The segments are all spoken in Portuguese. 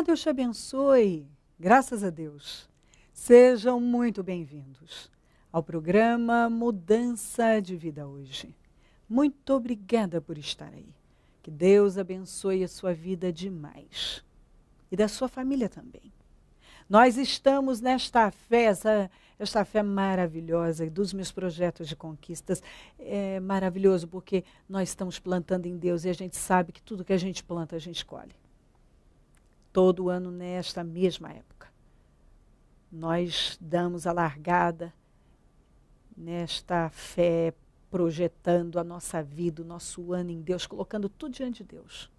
Deus te abençoe. Graças a Deus. Sejam muito bem-vindos ao programa Mudança de Vida hoje. Muito obrigada por estar aí. Que Deus abençoe a sua vida demais. E da sua família também. Nós estamos nesta fé, esta fé maravilhosa dos meus projetos de conquistas. É maravilhoso porque nós estamos plantando em Deus e a gente sabe que tudo que a gente planta, a gente colhe. Todo ano nesta mesma época. Nós damos a largada nesta fé, projetando a nossa vida, o nosso ano em Deus, colocando tudo diante de Deus.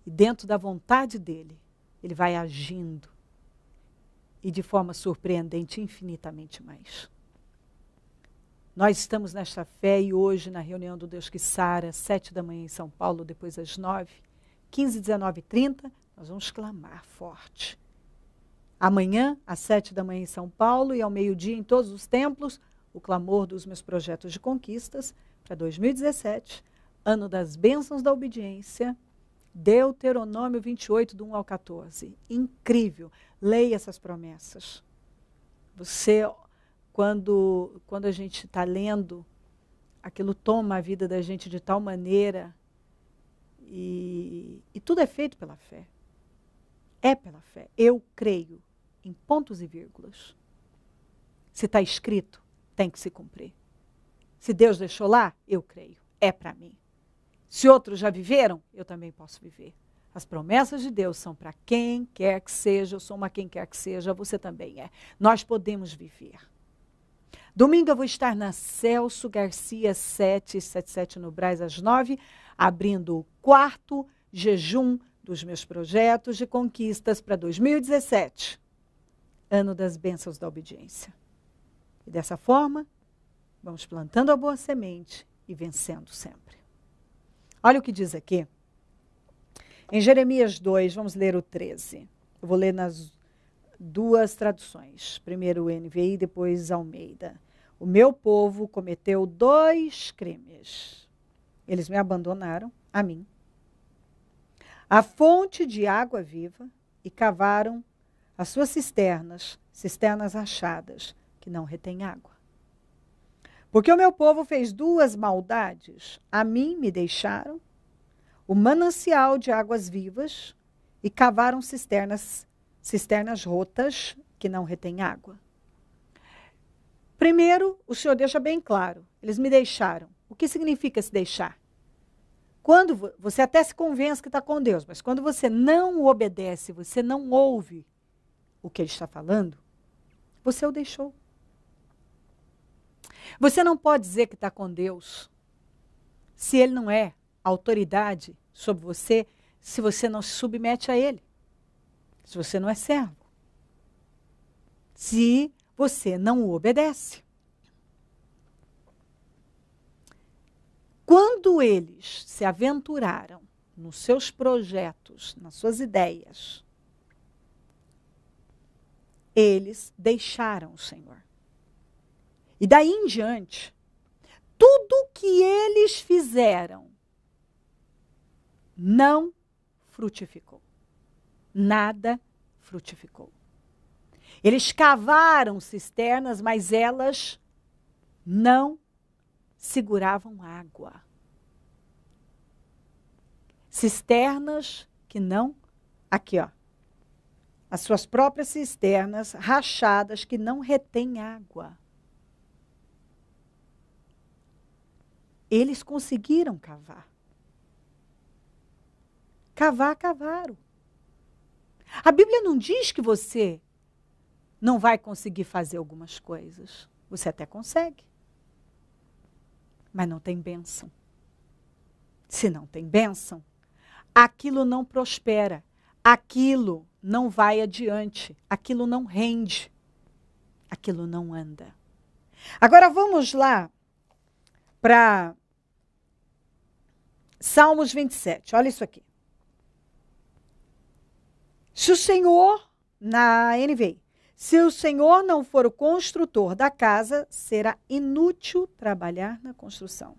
E dentro da vontade dEle, Ele vai agindo. E de forma surpreendente, infinitamente mais. Nós estamos nesta fé e hoje na reunião do Deus que Sara, 7 da manhã em São Paulo, depois às 9, 15, 19 e 30, nós vamos clamar forte. Amanhã, às 7 da manhã em São Paulo e ao meio-dia em todos os templos, o clamor dos meus projetos de conquistas para 2017, ano das bênçãos da obediência, Deuteronômio 28, do 1 ao 14. Incrível. Leia essas promessas. Você, quando a gente está lendo, aquilo toma a vida da gente de tal maneira e tudo é feito pela fé. É pela fé. Eu creio em pontos e vírgulas. Se está escrito, tem que se cumprir. Se Deus deixou lá, eu creio. É para mim. Se outros já viveram, eu também posso viver. As promessas de Deus são para quem quer que seja, eu sou uma quem quer que seja, você também é. Nós podemos viver. Domingo eu vou estar na Celso Garcia 777 no Brás às 9, abrindo o 4º jejum dos meus projetos de conquistas para 2017, ano das bênçãos da obediência. E dessa forma, vamos plantando a boa semente e vencendo sempre. Olha o que diz aqui. Em Jeremias 2, vamos ler o 13. Eu vou ler nas duas traduções. Primeiro o NVI, depois Almeida. O meu povo cometeu 2 crimes. Eles me abandonaram, a mim, a fonte de água viva, e cavaram as suas cisternas, cisternas rachadas, que não retêm água. Porque o meu povo fez 2 maldades, a mim me deixaram o manancial de águas vivas e cavaram cisternas rotas que não retêm água. Primeiro, o Senhor deixa bem claro, eles me deixaram. O que significa se deixar? Quando você até se convence que está com Deus, mas quando você não obedece, você não ouve o que Ele está falando, você o deixou. Você não pode dizer que está com Deus se Ele não é autoridade sobre você, se você não se submete a Ele, se você não é servo, se você não o obedece. Quando eles se aventuraram nos seus projetos, nas suas ideias, eles deixaram o Senhor. E daí em diante, tudo que eles fizeram não frutificou. Nada frutificou. Eles cavaram cisternas, mas elas não seguravam água. Cisternas que não... Aqui, ó. As suas próprias cisternas rachadas que não retêm água. Eles conseguiram cavar. Cavaram. A Bíblia não diz que você não vai conseguir fazer algumas coisas. Você até consegue. Mas não tem bênção. Se não tem bênção, aquilo não prospera. Aquilo não vai adiante. Aquilo não rende. Aquilo não anda. Agora vamos lá para Salmos 27. Olha isso aqui. Se o Senhor, na NVI, se o Senhor não for o construtor da casa, será inútil trabalhar na construção.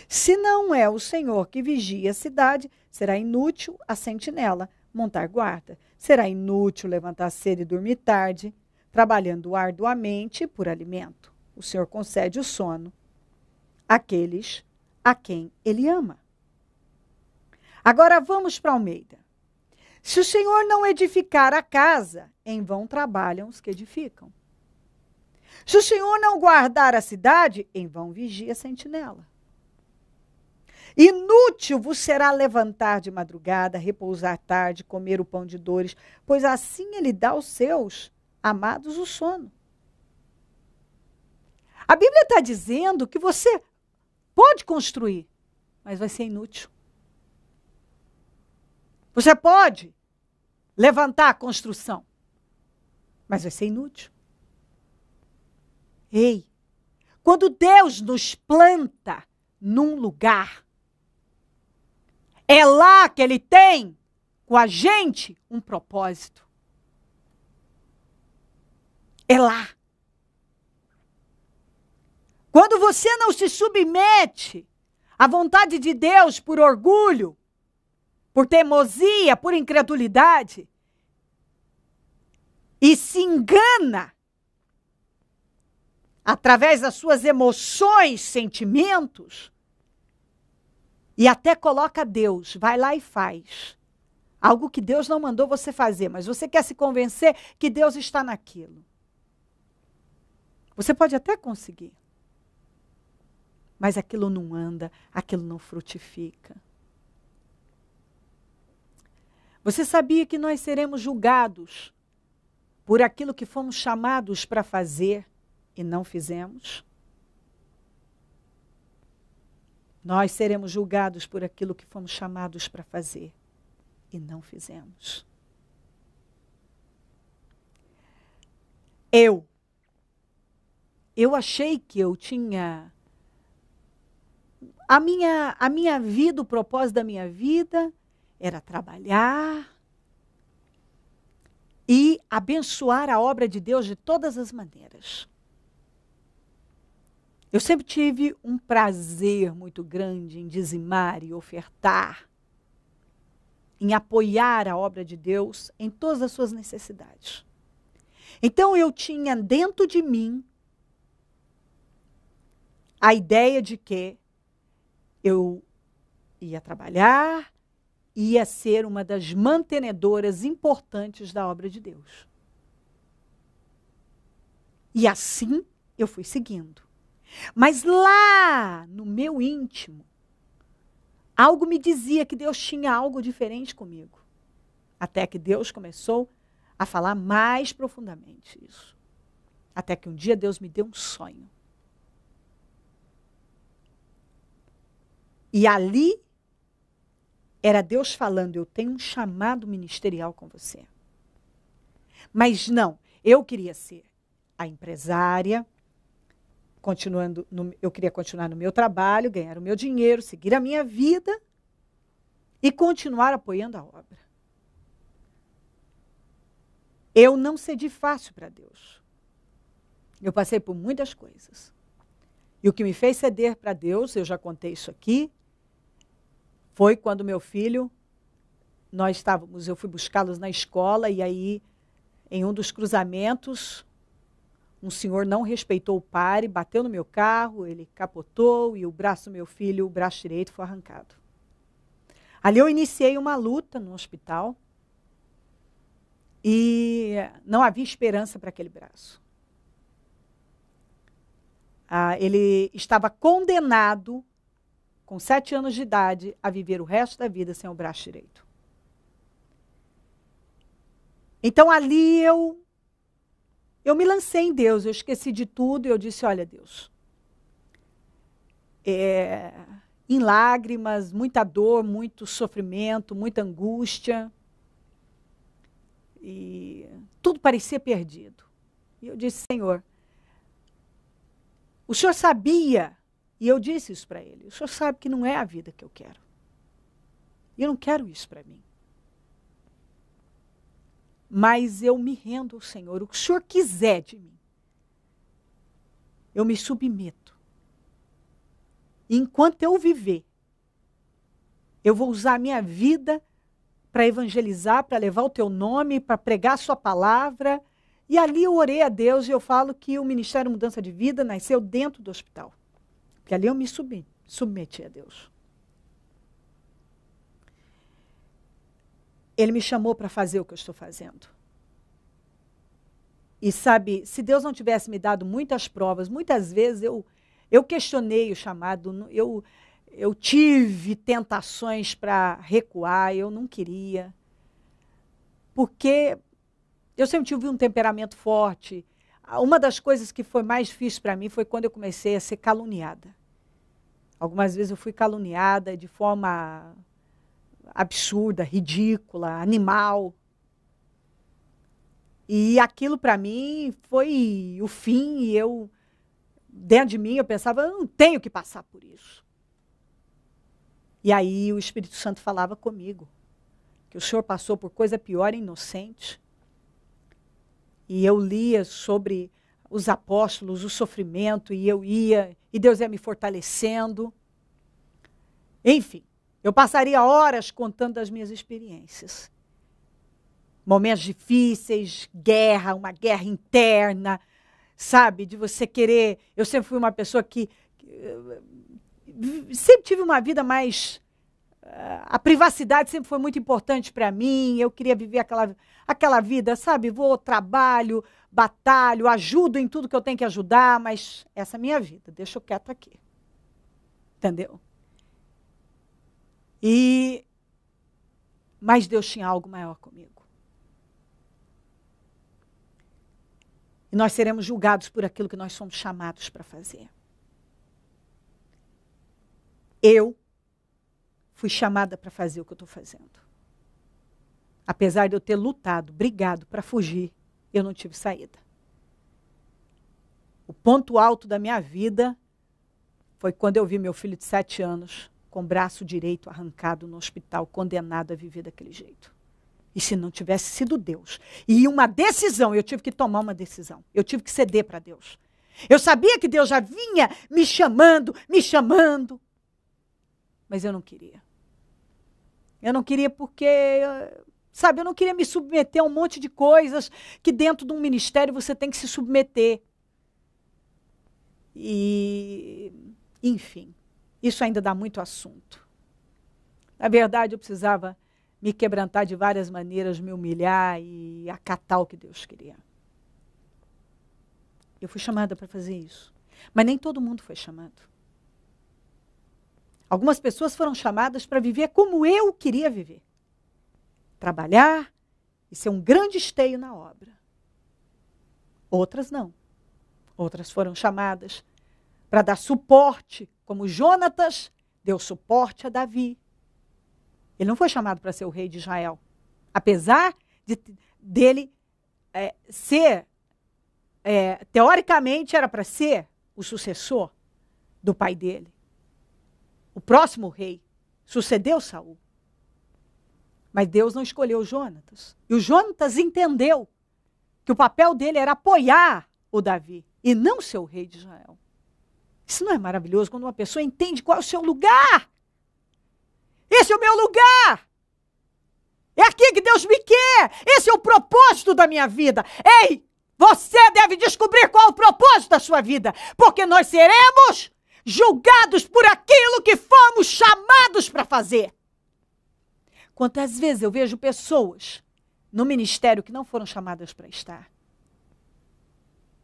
Se não é o Senhor que vigia a cidade, será inútil a sentinela. montar guarda. Será inútil levantar cedo e dormir tarde, trabalhando arduamente por alimento. O Senhor concede o sono àqueles a quem Ele ama. Agora vamos para Almeida. Se o Senhor não edificar a casa, em vão trabalham os que edificam. Se o Senhor não guardar a cidade, em vão vigia a sentinela. Inútil vos será levantar de madrugada, repousar tarde, comer o pão de dores, pois assim Ele dá aos seus amados o sono. A Bíblia está dizendo que você pode construir, mas vai ser inútil. Você pode levantar a construção, mas vai ser inútil. Ei, quando Deus nos planta num lugar, é lá que Ele tem com a gente um propósito. É lá. Quando você não se submete à vontade de Deus por orgulho, por teimosia, por incredulidade, e se engana através das suas emoções, sentimentos, e até coloca Deus, vai lá e faz algo que Deus não mandou você fazer, mas você quer se convencer que Deus está naquilo. Você pode até conseguir, mas aquilo não anda, aquilo não frutifica. Você sabia que nós seremos julgados por aquilo que fomos chamados para fazer e não fizemos? Nós seremos julgados por aquilo que fomos chamados para fazer e não fizemos. Eu achei que eu tinha a minha vida, o propósito da minha vida era trabalhar e abençoar a obra de Deus de todas as maneiras. Eu sempre tive um prazer muito grande em dizimar e ofertar, em apoiar a obra de Deus em todas as suas necessidades. Então eu tinha dentro de mim a ideia de que eu ia trabalhar, ia ser uma das mantenedoras importantes da obra de Deus. E assim eu fui seguindo. Mas lá no meu íntimo, algo me dizia que Deus tinha algo diferente comigo. Até que Deus começou a falar mais profundamente isso. Até que um dia Deus me deu um sonho. E ali era Deus falando, eu tenho um chamado ministerial com você. Mas não, eu queria ser a empresária, eu queria continuar no meu trabalho, ganhar o meu dinheiro, seguir a minha vida e continuar apoiando a obra. Eu não cedi fácil para Deus. Eu passei por muitas coisas. E o que me fez ceder para Deus, eu já contei isso aqui, foi quando meu filho, eu fui buscá-los na escola e aí, em um dos cruzamentos, um senhor não respeitou o pare, bateu no meu carro, ele capotou e o braço do meu filho, o braço direito, foi arrancado. Ali eu iniciei uma luta no hospital e não havia esperança para aquele braço. Ele estava condenado, com 7 anos de idade, a viver o resto da vida sem o braço direito. Então ali eu me lancei em Deus, eu esqueci de tudo e eu disse, olha Deus, em lágrimas, muita dor, muito sofrimento, muita angústia, e tudo parecia perdido. E eu disse, Senhor, o Senhor sabia, e eu disse isso para ele, o Senhor sabe que não é a vida que eu quero. E eu não quero isso para mim. Mas eu me rendo ao Senhor, o que o Senhor quiser de mim. Eu me submeto. E enquanto eu viver, eu vou usar a minha vida para evangelizar, para levar o teu nome, para pregar a sua palavra. E ali eu orei a Deus e eu falo que o Ministério Mudança de Vida nasceu dentro do hospital. Porque ali eu me submeti a Deus. Ele me chamou para fazer o que eu estou fazendo. E sabe, se Deus não tivesse me dado muitas provas, muitas vezes eu questionei o chamado, eu tive tentações para recuar, eu não queria. Porque eu sempre tive um temperamento forte. Uma das coisas que foi mais difícil para mim foi quando eu comecei a ser caluniada. Algumas vezes eu fui caluniada de forma absurda, ridícula, animal. E aquilo para mim foi o fim, e eu, dentro de mim, eu pensava, eu não tenho que passar por isso. E aí o Espírito Santo falava comigo, que o Senhor passou por coisa pior e inocente. E eu lia sobre os apóstolos, o sofrimento, e eu ia, e Deus ia me fortalecendo. Enfim, eu passaria horas contando as minhas experiências. Momentos difíceis, guerra, uma guerra interna, sabe? De você querer... Eu sempre fui uma pessoa que sempre tive uma vida mais... A privacidade sempre foi muito importante para mim. Eu queria viver aquela vida, sabe? Vou, trabalho, batalho, ajudo em tudo que eu tenho que ajudar, mas essa é a minha vida, deixa eu quieto aqui. Entendeu? Mas Deus tinha algo maior comigo. E nós seremos julgados por aquilo que nós somos chamados para fazer. Eu fui chamada para fazer o que eu estou fazendo. Apesar de eu ter lutado, brigado para fugir, eu não tive saída. O ponto alto da minha vida foi quando eu vi meu filho de 7 anos com o braço direito arrancado no hospital, condenado a viver daquele jeito. E se não tivesse sido Deus? E uma decisão, eu tive que tomar uma decisão. Eu tive que ceder para Deus. Eu sabia que Deus já vinha me chamando. Mas eu não queria. Eu não queria porque, sabe, eu não queria me submeter a um monte de coisas que dentro de um ministério você tem que se submeter. E, enfim, isso ainda dá muito assunto. Na verdade, eu precisava me quebrantar de várias maneiras, me humilhar e acatar o que Deus queria. Eu fui chamada para fazer isso. Mas nem todo mundo foi chamado. Algumas pessoas foram chamadas para viver como eu queria viver. Trabalhar e ser um grande esteio na obra. Outras não. Outras foram chamadas para dar suporte, como Jonatas deu suporte a Davi. Ele não foi chamado para ser o rei de Israel. Apesar dele ser, teoricamente, era para ser o sucessor do pai dele. O próximo rei sucedeu Saul. Mas Deus não escolheu Jonatas. E o Jonatas entendeu que o papel dele era apoiar o Davi e não ser o rei de Israel. Isso não é maravilhoso quando uma pessoa entende qual é o seu lugar? Esse é o meu lugar. É aqui que Deus me quer. Esse é o propósito da minha vida. Ei, você deve descobrir qual é o propósito da sua vida. Porque nós seremos julgados por aquilo que fomos chamados para fazer. Quantas vezes eu vejo pessoas no ministério que não foram chamadas para estar.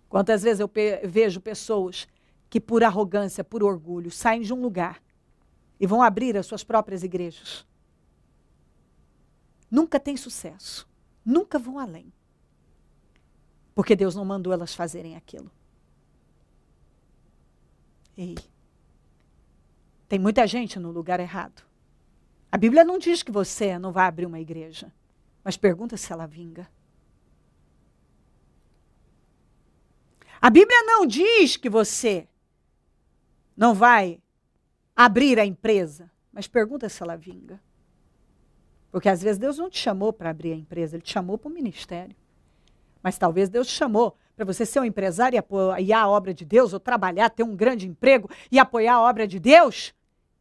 Quantas vezes eu vejo pessoas que por arrogância, por orgulho, saem de um lugar e vão abrir as suas próprias igrejas. Nunca tem sucesso. Nunca vão além. Porque Deus não mandou elas fazerem aquilo. Ei, tem muita gente no lugar errado. A Bíblia não diz que você não vai abrir uma igreja, mas pergunta se ela vinga. A Bíblia não diz que você não vai abrir a empresa, mas pergunta se ela vinga. Porque às vezes Deus não te chamou para abrir a empresa, Ele te chamou para o ministério. Mas talvez Deus te chamou para você ser um empresário e apoiar a obra de Deus, ou trabalhar, ter um grande emprego e apoiar a obra de Deus.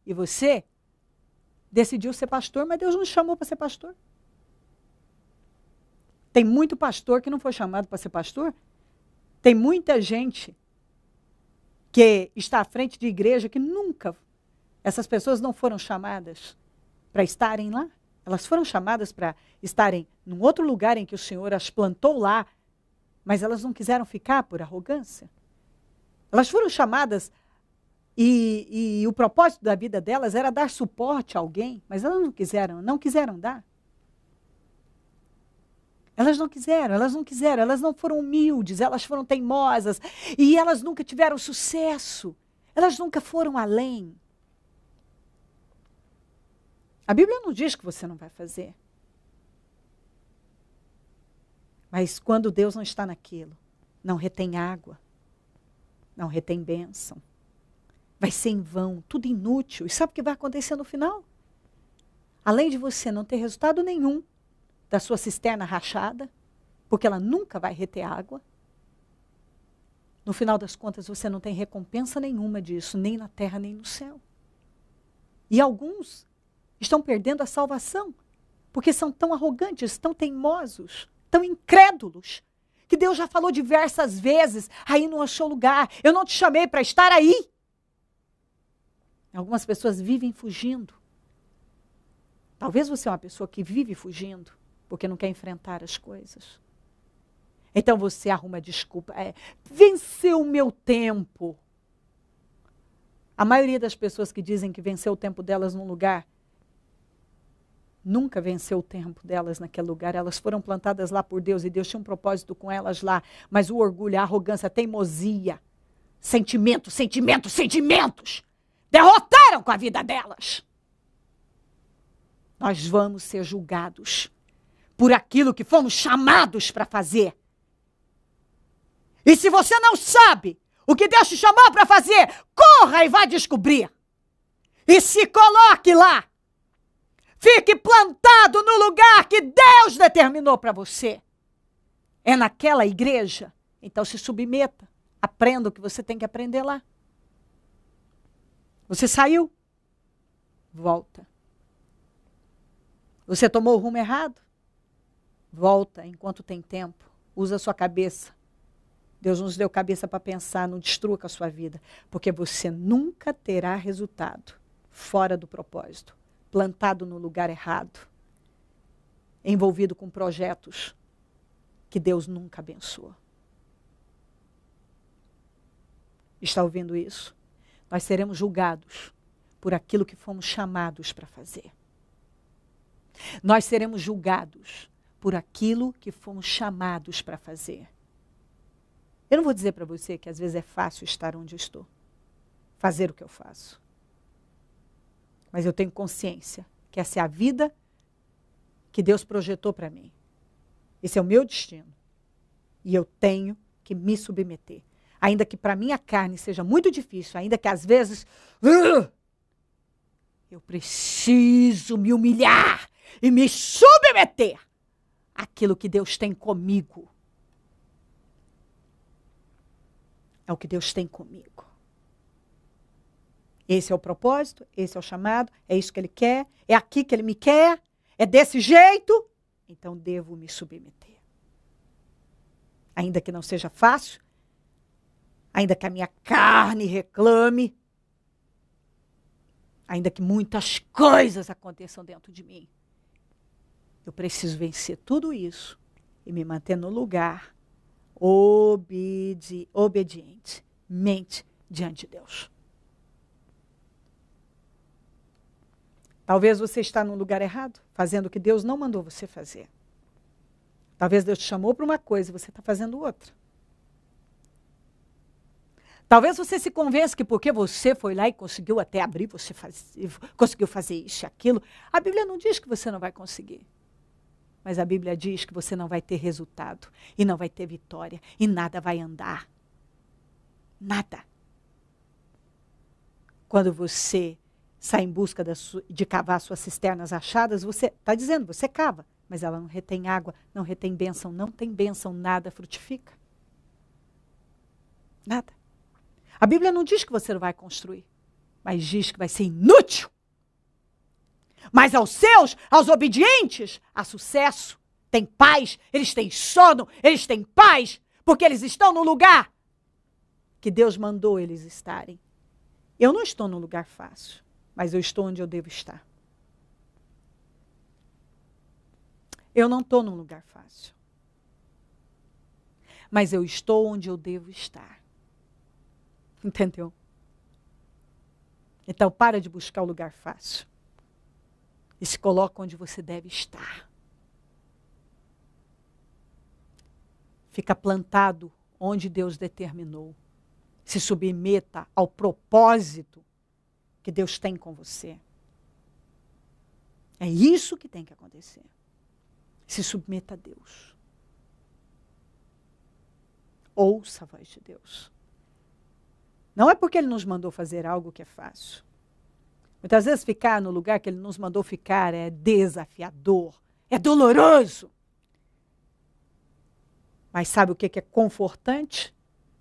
E você decidiu ser pastor, mas Deus não te chamou para ser pastor. Tem muito pastor que não foi chamado para ser pastor. Tem muita gente que está à frente de igreja que nunca, essas pessoas não foram chamadas para estarem lá. Elas foram chamadas para estarem num outro lugar em que o Senhor as plantou lá, mas elas não quiseram ficar por arrogância. Elas foram chamadas e o propósito da vida delas era dar suporte a alguém, mas elas não quiseram dar. Elas não quiseram, elas não foram humildes, elas foram teimosas e elas nunca tiveram sucesso, elas nunca foram além. A Bíblia não diz que você não vai fazer. Mas quando Deus não está naquilo, não retém água, não retém bênção, vai ser em vão, tudo inútil. E sabe o que vai acontecer no final? Além de você não ter resultado nenhum da sua cisterna rachada, porque ela nunca vai reter água, no final das contas você não tem recompensa nenhuma disso, nem na terra, nem no céu. E alguns estão perdendo a salvação, porque são tão arrogantes, tão teimosos, tão incrédulos, que Deus já falou diversas vezes, aí não achou lugar, eu não te chamei para estar aí. Algumas pessoas vivem fugindo. Talvez você é uma pessoa que vive fugindo, porque não quer enfrentar as coisas. Então você arruma desculpa. Venceu o meu tempo. A maioria das pessoas que dizem que venceu o tempo delas num lugar, nunca venceu o tempo delas naquele lugar. Elas foram plantadas lá por Deus e Deus tinha um propósito com elas lá. Mas o orgulho, a arrogância, a teimosia, sentimentos, derrotaram com a vida delas. Nós vamos ser julgados por aquilo que fomos chamados para fazer. E se você não sabe o que Deus te chamou para fazer, corra e vá descobrir. E se coloque lá. Fique plantado no lugar que Deus determinou para você. É naquela igreja? Então se submeta. Aprenda o que você tem que aprender lá. Você saiu? Volta. Você tomou o rumo errado? Volta enquanto tem tempo. Usa a sua cabeça. Deus nos deu cabeça para pensar, não destrua com a sua vida. Porque você nunca terá resultado fora do propósito. Plantado no lugar errado. Envolvido com projetos que Deus nunca abençoa. Está ouvindo isso? Nós seremos julgados por aquilo que fomos chamados para fazer. Nós seremos julgados por aquilo que fomos chamados para fazer. Eu não vou dizer para você que às vezes é fácil estar onde eu estou, fazer o que eu faço. Mas eu tenho consciência que essa é a vida que Deus projetou para mim. Esse é o meu destino. E eu tenho que me submeter. Ainda que para minha carne seja muito difícil, ainda que às vezes eu preciso me humilhar e me submeter àquilo que Deus tem comigo. É o que Deus tem comigo. Esse é o propósito, esse é o chamado, é isso que Ele quer, é aqui que Ele me quer, é desse jeito, então devo me submeter. Ainda que não seja fácil, ainda que a minha carne reclame, ainda que muitas coisas aconteçam dentro de mim, eu preciso vencer tudo isso e me manter no lugar obedientemente diante de Deus. Talvez você está no lugar errado, fazendo o que Deus não mandou você fazer. Talvez Deus te chamou para uma coisa e você está fazendo outra. Talvez você se convença que porque você foi lá e conseguiu até abrir, conseguiu fazer isso e aquilo. A Bíblia não diz que você não vai conseguir. Mas a Bíblia diz que você não vai ter resultado, e não vai ter vitória, e nada vai andar. Nada. Quando você sai em busca de cavar suas cisternas achadas, você está dizendo, você cava, mas ela não retém água, não retém bênção, não tem bênção, nada frutifica. Nada. A Bíblia não diz que você não vai construir, mas diz que vai ser inútil. Mas aos obedientes, há sucesso, têm paz, eles têm sono, eles têm paz, porque eles estão no lugar que Deus mandou eles estarem. Eu não estou num lugar fácil, mas eu estou onde eu devo estar. Eu não estou num lugar fácil, mas eu estou onde eu devo estar. Entendeu? Então, para de buscar o lugar fácil e se coloca onde você deve estar. Fica plantado onde Deus determinou. Se submeta ao propósito que Deus tem com você. É isso que tem que acontecer. Se submeta a Deus. Ouça a voz de Deus. Não é porque Ele nos mandou fazer algo que é fácil. Muitas vezes ficar no lugar que Ele nos mandou ficar é desafiador, é doloroso. Mas sabe o que é confortante?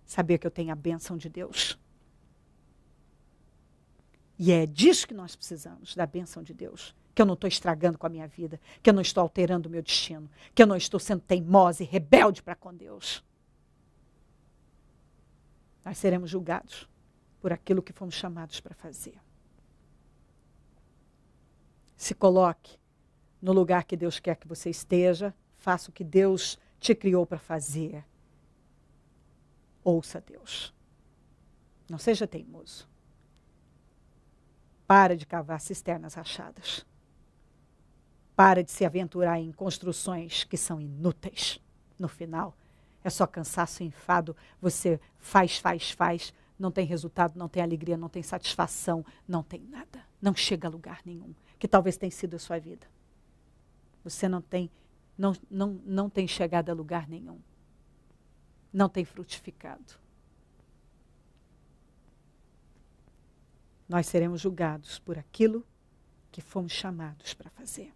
Saber que eu tenho a bênção de Deus. E é disso que nós precisamos, da bênção de Deus. Que eu não estou estragando com a minha vida, que eu não estou alterando o meu destino, que eu não estou sendo teimosa e rebelde para com Deus. Nós seremos julgados por aquilo que fomos chamados para fazer. Se coloque no lugar que Deus quer que você esteja, faça o que Deus te criou para fazer. Ouça Deus. Não seja teimoso. Para de cavar cisternas rachadas. Para de se aventurar em construções que são inúteis. No final, é só cansaço e enfado. Você faz. Não tem resultado, não tem alegria, não tem satisfação, não tem nada. Não chega a lugar nenhum. Que talvez tenha sido a sua vida. Você não tem chegado a lugar nenhum. Não tem frutificado. Nós seremos julgados por aquilo que fomos chamados para fazer.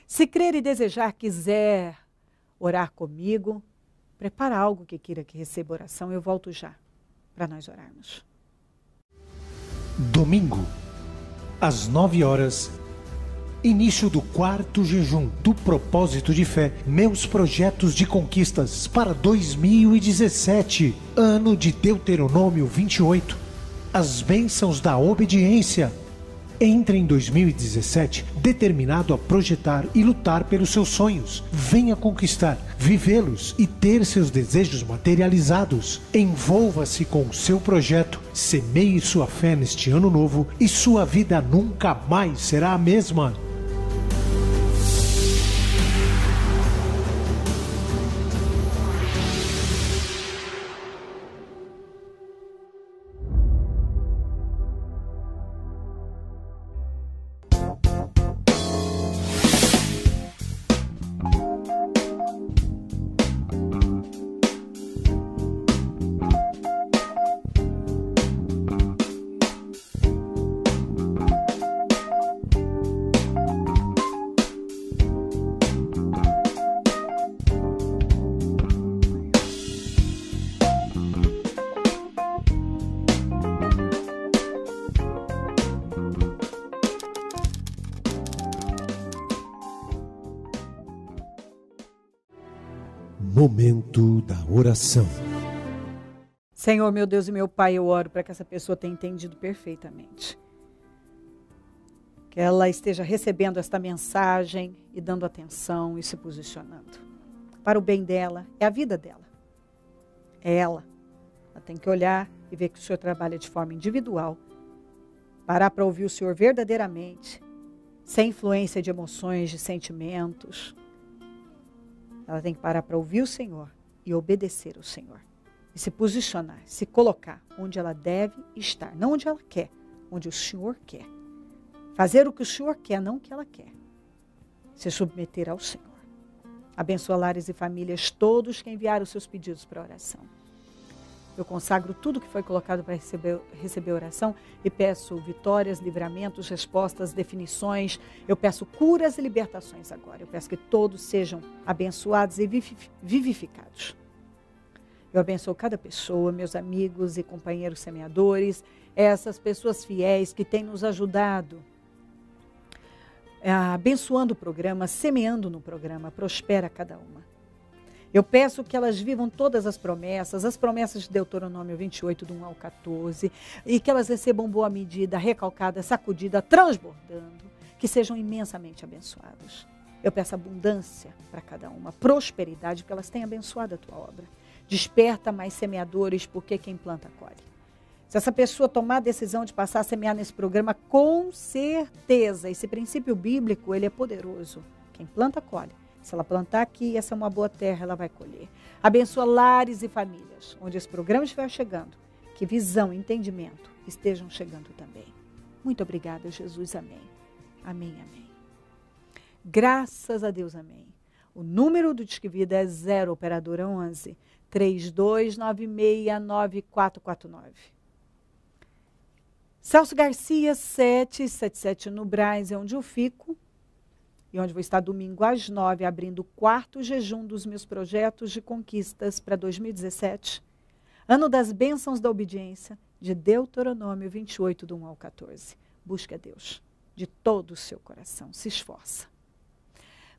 Se crer e desejar, quiser orar comigo, prepara algo que queira que receba oração. Eu volto já para nós orarmos. Domingo, às 9 horas, início do 4º jejum do propósito de fé, meus projetos de conquistas para 2017, ano de Deuteronômio 28, as bênçãos da obediência. Entre em 2017 determinado a projetar e lutar pelos seus sonhos. Venha conquistar, vivê-los e ter seus desejos materializados. Envolva-se com o seu projeto, semeie sua fé neste ano novo e sua vida nunca mais será a mesma. Momento da oração. Senhor, meu Deus e meu Pai, eu oro para que essa pessoa tenha entendido perfeitamente. Que ela esteja recebendo esta mensagem e dando atenção e se posicionando. Para o bem dela, é a vida dela. É ela. Ela tem que olhar e ver que o Senhor trabalha de forma individual. Parar para ouvir o Senhor verdadeiramente, sem influência de emoções, de sentimentos. Ela tem que parar para ouvir o Senhor e obedecer ao Senhor. E se posicionar, se colocar onde ela deve estar. Não onde ela quer, onde o Senhor quer. Fazer o que o Senhor quer, não o que ela quer. Se submeter ao Senhor. Abençoa lares e famílias, todos que enviaram os seus pedidos para oração. Eu consagro tudo que foi colocado para receber oração e peço vitórias, livramentos, respostas, definições. Eu peço curas e libertações agora. Eu peço que todos sejam abençoados e vivificados. Eu abençoo cada pessoa, meus amigos e companheiros semeadores, essas pessoas fiéis que têm nos ajudado abençoando o programa, semeando no programa. Prospera cada uma. Eu peço que elas vivam todas as promessas de Deuteronômio 28, do 1 ao 14, e que elas recebam boa medida, recalcada, sacudida, transbordando, que sejam imensamente abençoadas. Eu peço abundância para cada uma, prosperidade, porque elas têm abençoado a tua obra. Desperta mais semeadores, porque quem planta, colhe. Se essa pessoa tomar a decisão de passar a semear nesse programa, com certeza, esse princípio bíblico, ele é poderoso. Quem planta, colhe. Se ela plantar aqui, essa é uma boa terra, ela vai colher. Abençoa lares e famílias, onde esse programa estiver chegando. Que visão e entendimento estejam chegando também. Muito obrigada, Jesus. Amém. Amém, amém. Graças a Deus, amém. O número do Disque Vida é 0, operadora 11 32969449. Celso Garcia, 777 no Brás, é onde eu fico. E onde vou estar domingo às 9, abrindo o 4º jejum dos meus projetos de conquistas para 2017. Ano das bênçãos da obediência, de Deuteronômio 28, do 1 ao 14. Busque a Deus de todo o seu coração. Se esforça.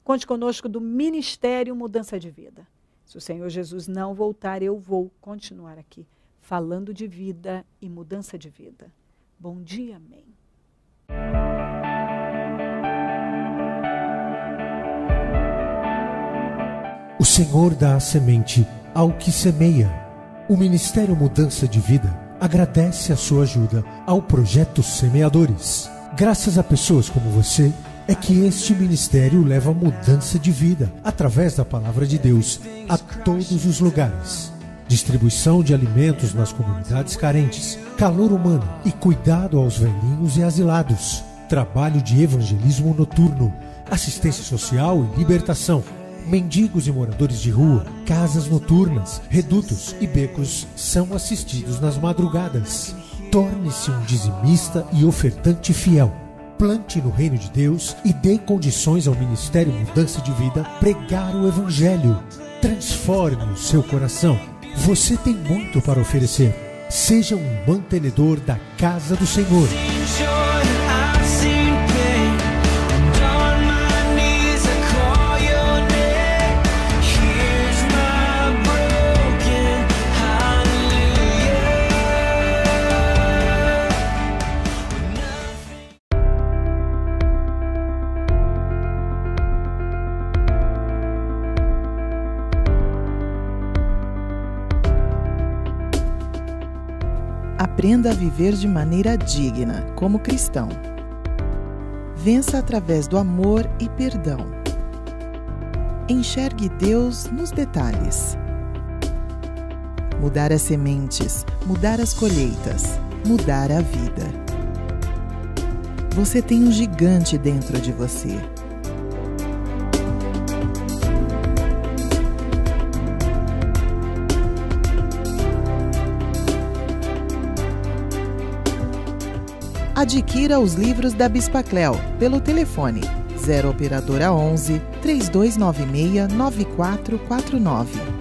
Conte conosco do Ministério Mudança de Vida. Se o Senhor Jesus não voltar, eu vou continuar aqui, falando de vida e mudança de vida. Bom dia, amém. O Senhor dá a semente ao que semeia. O Ministério Mudança de Vida agradece a sua ajuda ao Projeto Semeadores. Graças a pessoas como você, é que este ministério leva mudança de vida, através da Palavra de Deus, a todos os lugares. Distribuição de alimentos nas comunidades carentes, calor humano e cuidado aos velhinhos e asilados. Trabalho de evangelismo noturno, assistência social e libertação. Mendigos e moradores de rua, casas noturnas, redutos e becos são assistidos nas madrugadas. Torne-se um dizimista e ofertante fiel. Plante no reino de Deus e dê condições ao Ministério Mudança de Vida pregar o Evangelho. Transforme o seu coração. Você tem muito para oferecer. Seja um mantenedor da casa do Senhor. Aprenda a viver de maneira digna, como cristão. Vença através do amor e perdão. Enxergue Deus nos detalhes. Mudar as sementes, mudar as colheitas, mudar a vida. Você tem um gigante dentro de você. Adquira os livros da Bispa Cléo pelo telefone 0 operadora 11 3296 9449.